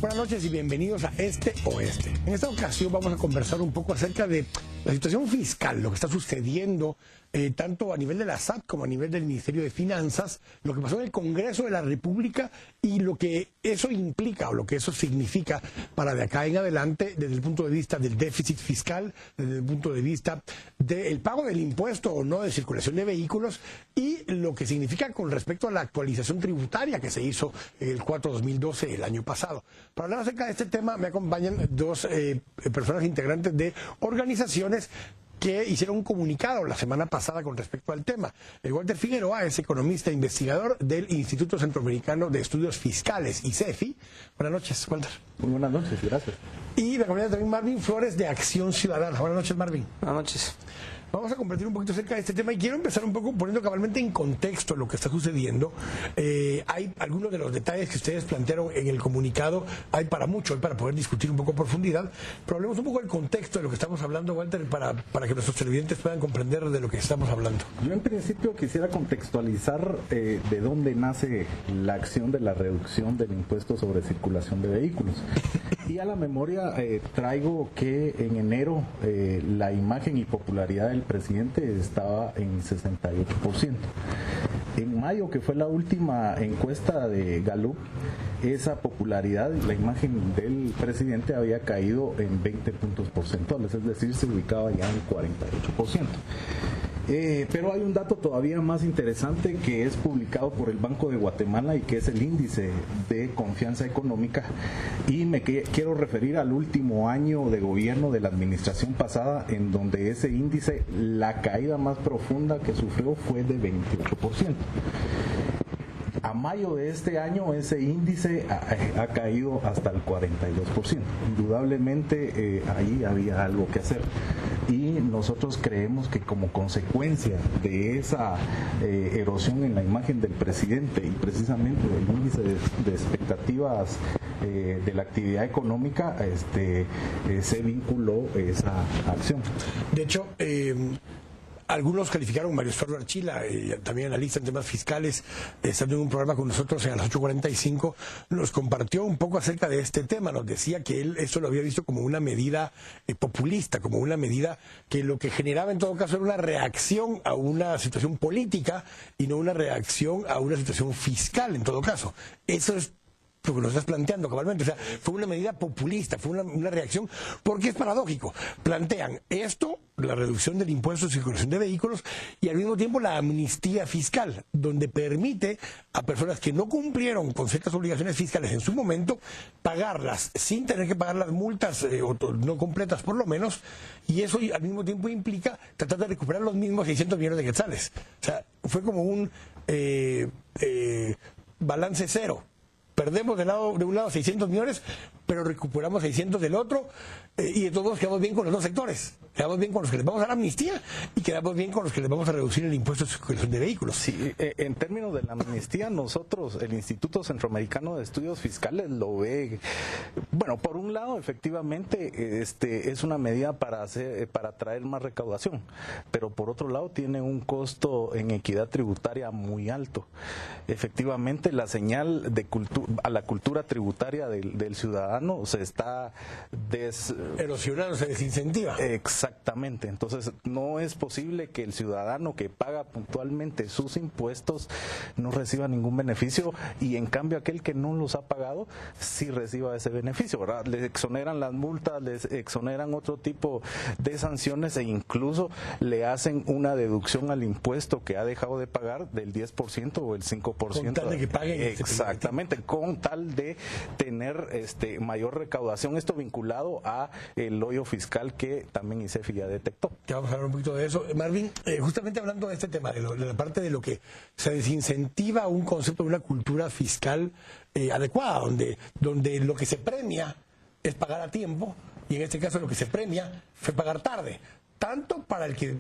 Buenas noches y bienvenidos a Este Oeste. En esta ocasión vamos a conversar un poco acerca de la situación fiscal, lo que está sucediendo tanto a nivel de la SAT como a nivel del Ministerio de Finanzas, lo que pasó en el Congreso de la República y lo que eso implica o lo que eso significa para de acá en adelante desde el punto de vista del déficit fiscal, desde el punto de vista del pago del impuesto o no de circulación de vehículos y lo que significa con respecto a la actualización tributaria que se hizo el 4/2012 el año pasado. Para hablar acerca de este tema me acompañan dos personas integrantes de organizaciones que hicieron un comunicado la semana pasada con respecto al tema. Walter Figueroa es economista e investigador del Instituto Centroamericano de Estudios Fiscales, ICEFI. Buenas noches, Walter. Muy buenas noches, gracias. Y me acompaña también Marvin Flores de Acción Ciudadana. Buenas noches, Marvin. Buenas noches. Vamos a compartir un poquito acerca de este tema y quiero empezar un poco poniendo cabalmente en contexto lo que está sucediendo. Hay algunos de los detalles que ustedes plantearon en el comunicado, hay para mucho, hay para poder discutir un poco a profundidad, pero hablemos un poco del contexto de lo que estamos hablando, Walter, para que nuestros televidentes puedan comprender de lo que estamos hablando. Yo en principio quisiera contextualizar de dónde nace la acción de la reducción del impuesto sobre circulación de vehículos. Y a la memoria traigo que en enero la imagen y popularidad del presidente estaba en 68%. En mayo, que fue la última encuesta de Gallup, esa popularidad y la imagen del presidente había caído en 20 puntos porcentuales, es decir, se ubicaba ya en 48%. Pero hay un dato todavía más interesante que es publicado por el Banco de Guatemala y que es el índice de confianza económica, y me quiero referir al último año de gobierno de la administración pasada, en donde ese índice, la caída más profunda que sufrió fue de 28%. A mayo de este año ese índice ha caído hasta el 42%. Indudablemente ahí había algo que hacer. Y nosotros creemos que como consecuencia de esa erosión en la imagen del presidente y precisamente del índice de expectativas de la actividad económica, se vinculó esa acción. De hecho, algunos calificaron, Mario Estuardo Archila, también analista en temas fiscales, estando en un programa con nosotros a las 8:45, nos compartió un poco acerca de este tema. Nos decía que él eso lo había visto como una medida populista, como una medida que lo que generaba en todo caso era una reacción a una situación política y no una reacción a una situación fiscal en todo caso. Eso es lo que nos estás planteando cabalmente, o sea, fue una medida populista, fue una reacción, porque es paradójico. Plantean esto, la reducción del impuesto de circulación de vehículos, y al mismo tiempo la amnistía fiscal, donde permite a personas que no cumplieron con ciertas obligaciones fiscales en su momento, pagarlas sin tener que pagar las multas no completas por lo menos, y eso al mismo tiempo implica tratar de recuperar los mismos 600 millones de quetzales. O sea, fue como un balance cero. Perdemos de un lado 600 millones, pero recuperamos 600 del otro, y de todos quedamos bien con los dos sectores. Quedamos bien con los que les vamos a dar amnistía y quedamos bien con los que les vamos a reducir el impuesto de circulación de vehículos. Sí, en términos de la amnistía, nosotros, el Instituto Centroamericano de Estudios Fiscales, lo ve, bueno, por un lado, efectivamente, es una medida para atraer más recaudación, pero por otro lado tiene un costo en equidad tributaria muy alto. Efectivamente, la señal de a la cultura tributaria del ciudadano se está erosionando, se desincentiva. Exactamente. Entonces no es posible que el ciudadano que paga puntualmente sus impuestos no reciba ningún beneficio, y en cambio aquel que no los ha pagado sí reciba ese beneficio, ¿verdad? Les exoneran las multas, les exoneran otro tipo de sanciones, e incluso le hacen una deducción al impuesto que ha dejado de pagar del 10% o el 5%. Con tal de que paguen. Exactamente, con tal de tener mayor recaudación, esto vinculado a el hoyo fiscal que también ICEFI ya detectó. Ya vamos a hablar un poquito de eso. Marvin, justamente hablando de este tema, de la parte de lo que se desincentiva un concepto de una cultura fiscal adecuada, donde lo que se premia es pagar a tiempo, y en este caso lo que se premia fue pagar tarde. Tanto para el que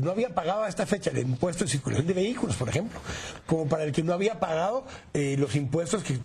no había pagado a esta fecha el impuesto de circulación de vehículos, por ejemplo, como para el que no había pagado los impuestos que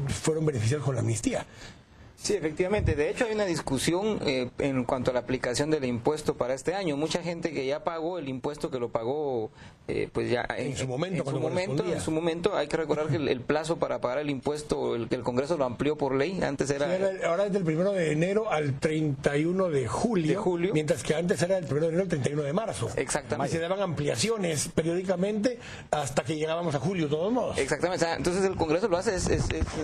fueron beneficiados con la amnistía. Sí, efectivamente. De hecho, hay una discusión en cuanto a la aplicación del impuesto para este año. Mucha gente que ya pagó el impuesto, que lo pagó pues ya en su momento, en su momento. Hay que recordar que el plazo para pagar el impuesto, el Congreso lo amplió por ley. Antes era... Sí, ahora es del 1 de enero al 31 de julio, mientras que antes era del 1 de enero al 31 de marzo. Exactamente. Y se daban ampliaciones periódicamente hasta que llegábamos a julio, de todos modos. Exactamente. Entonces el Congreso lo hace es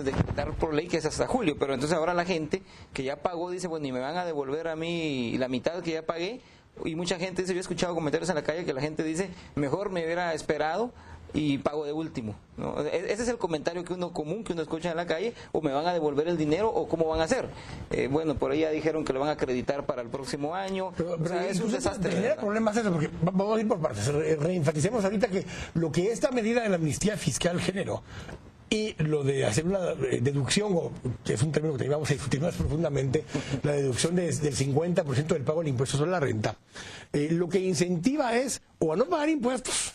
decretar por ley que es hasta julio, pero entonces ahora la gente que ya pagó dice, bueno, y me van a devolver a mí la mitad que ya pagué. Y mucha gente dice, yo he escuchado comentarios en la calle que la gente dice, mejor me hubiera esperado y pago de último, ¿no? Ese es el comentario que uno escucha en la calle, o me van a devolver el dinero o cómo van a hacer. Bueno, por ahí ya dijeron que lo van a acreditar para el próximo año. Pero o sea, es un desastre. Genera problemas eso, porque vamos a ir por partes. Reenfaticemos ahorita que lo que esta medida de la amnistía fiscal generó y lo de hacer una deducción, o que es un término que vamos a discutir más profundamente, la deducción del 50% del pago del impuesto sobre la renta, lo que incentiva es o a no pagar impuestos,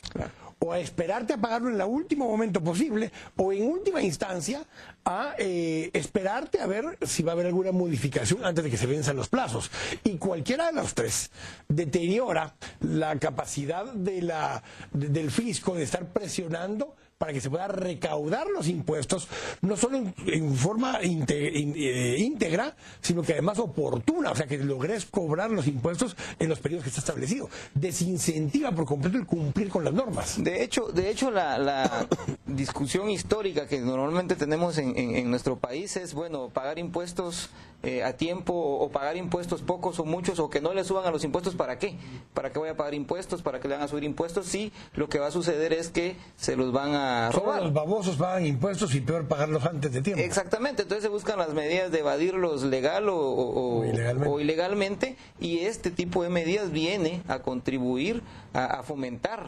o a esperarte a pagarlo en el último momento posible, o en última instancia a esperarte a ver si va a haber alguna modificación antes de que se venzan los plazos. Y cualquiera de los tres deteriora la capacidad del fisco de estar presionando para que se pueda recaudar los impuestos, no solo en forma íntegra, sino que además oportuna, o sea, que logres cobrar los impuestos en los periodos que está establecido. Desincentiva por completo el cumplir con las normas. De hecho la discusión histórica que normalmente tenemos en nuestro país es, bueno, pagar impuestos a tiempo, o pagar impuestos pocos o muchos, o que no le suban a los impuestos. ¿Para qué? ¿Para qué voy a pagar impuestos? ¿Para qué le van a subir impuestos? Sí, lo que va a suceder es que se los van a robar. Todos los babosos pagan impuestos y peor pagarlos antes de tiempo. Exactamente, entonces se buscan las medidas de evadirlos legal o ilegalmente, y este tipo de medidas viene a contribuir a fomentar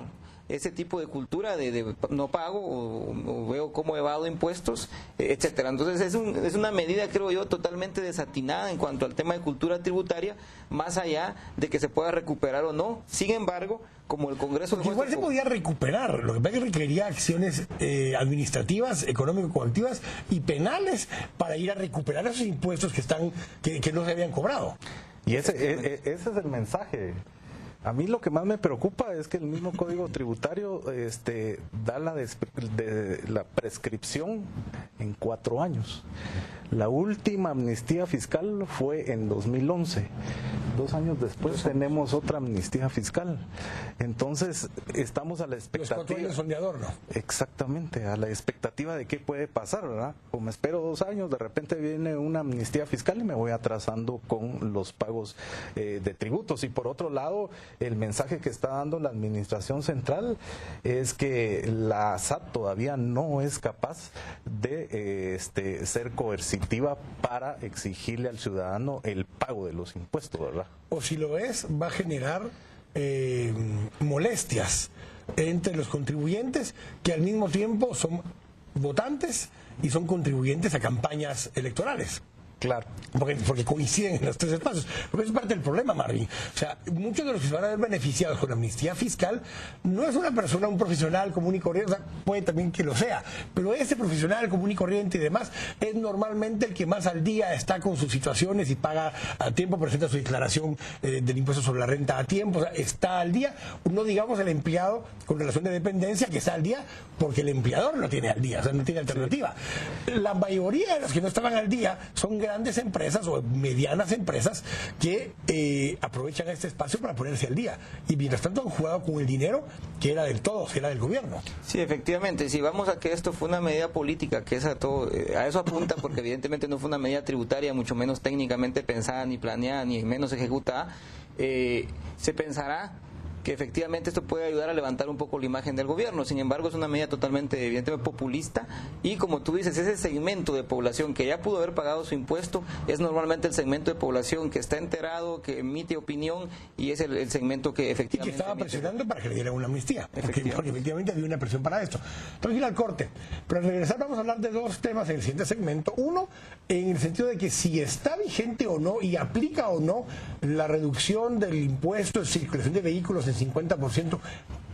ese tipo de cultura de no pago o veo cómo evado impuestos, etcétera. Entonces es una medida, creo yo, totalmente desatinada en cuanto al tema de cultura tributaria, más allá de que se pueda recuperar o no. Sin embargo, como el Congreso... Porque igual se podía recuperar, lo que pasa es que requería acciones administrativas, económico-coactivas y penales para ir a recuperar esos impuestos que no se habían cobrado. Y ese es el mensaje. A mí lo que más me preocupa es que el mismo Código Tributario da la prescripción en 4 años. La última amnistía fiscal fue en 2011. 2 años después tenemos otra amnistía fiscal. Entonces estamos a la expectativa. Los 4 años son de adorno. Exactamente, a la expectativa de qué puede pasar, ¿verdad? O me espero 2 años, de repente viene una amnistía fiscal y me voy atrasando con los pagos de tributos. Y por otro lado, el mensaje que está dando la Administración Central es que la SAT todavía no es capaz de ser coercitiva para exigirle al ciudadano el pago de los impuestos, ¿verdad? O si lo es, va a generar molestias entre los contribuyentes que al mismo tiempo son votantes y son contribuyentes a campañas electorales. Claro. Porque coinciden en los 3 espacios. Porque es parte del problema, Marvin. O sea, muchos de los que se van a ver beneficiados con la amnistía fiscal no es una persona, un profesional común y corriente, o sea, puede también que lo sea, pero ese profesional común y corriente y demás es normalmente el que más al día está con sus situaciones y paga a tiempo, presenta su declaración del impuesto sobre la renta a tiempo, o sea, está al día. No digamos el empleado con relación de dependencia que está al día porque el empleador lo tiene al día, o sea, no tiene alternativa. La mayoría de los que no estaban al día son grandes empresas o medianas empresas que aprovechan este espacio para ponerse al día y mientras tanto han jugado con el dinero que era del todos, que era del gobierno. Sí, efectivamente, si vamos a que esto fue una medida política, que a eso apunta, porque evidentemente no fue una medida tributaria, mucho menos técnicamente pensada, ni planeada, ni menos ejecutada, se pensará que efectivamente esto puede ayudar a levantar un poco la imagen del gobierno. Sin embargo, es una medida totalmente, evidentemente, populista, y como tú dices, ese segmento de población que ya pudo haber pagado su impuesto es normalmente el segmento de población que está enterado, que emite opinión, y es el segmento que efectivamente... Y que estaba presionando para que le dieran una amnistía, porque efectivamente había una presión para esto. Entonces, ir al corte. Pero al regresar vamos a hablar de 2 temas en el siguiente segmento. Uno, en el sentido de que si está vigente o no y aplica o no la reducción del impuesto de circulación de vehículos en 50%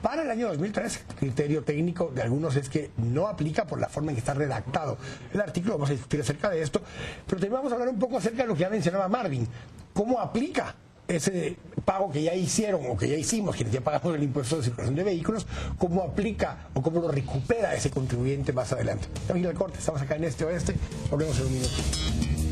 para el año 2013. El criterio técnico de algunos es que no aplica por la forma en que está redactado el artículo. Vamos a discutir acerca de esto, pero también vamos a hablar un poco acerca de lo que ya mencionaba Marvin. ¿Cómo aplica ese pago que ya hicieron o que ya hicimos, quienes ya pagamos el impuesto de circulación de vehículos? ¿Cómo aplica o cómo lo recupera ese contribuyente más adelante? Estamos en el corte, estamos acá en Este Oeste, volvemos en un minuto.